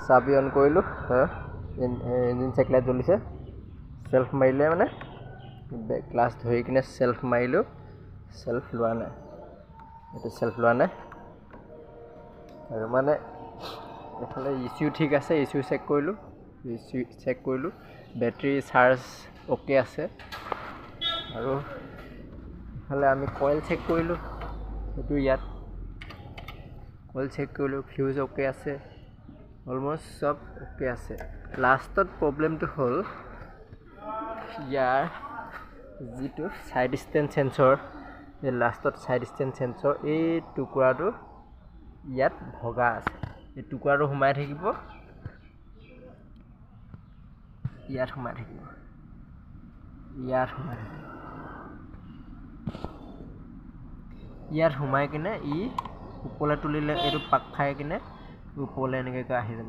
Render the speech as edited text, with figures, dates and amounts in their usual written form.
চাবি অন কৰিলোঁ, engine check light জ্বলিছে। চেল্ফ মাৰিলে মানে ক্লাছ ধৰি কিনে চেল্ফ মাৰিলোঁ, চেল্ফ লোৱা নাই, এইটো চেল্ফ লোৱা নাই। আৰু মানে এইফালে ইচিউ ঠিক আছে, ইচিউ চেক কৰিলোঁ, বেটাৰী চাৰ্জ অ'কে আছে। আৰু ইফালে আমি কইল চেক কৰিলোঁ, সেইটো ইয়াত কইল চেক কৰিলোঁ, ফিউজ অ'কে আছে, অলমষ্ট চব অ'কে আছে। লাষ্টত প্ৰব্লেমটো হ'ল ইয়াৰ যিটো ছাইড ষ্টেণ্ড চেঞ্চৰ, এই লাষ্টত ছাইড ষ্টেণ্ড চেঞ্চৰ এই টুকুৰাটো ইয়াত ভগা আছে। এই টুকুৰাটো সোমাই থাকিব, ইয়াত সোমাই থাকিব, ইয়াত সোমাই কিনে ই ওপৰলৈ তুলিলে এইটো পাক খাই কিনে ওপৰলৈ এনেকৈ আহি যাব।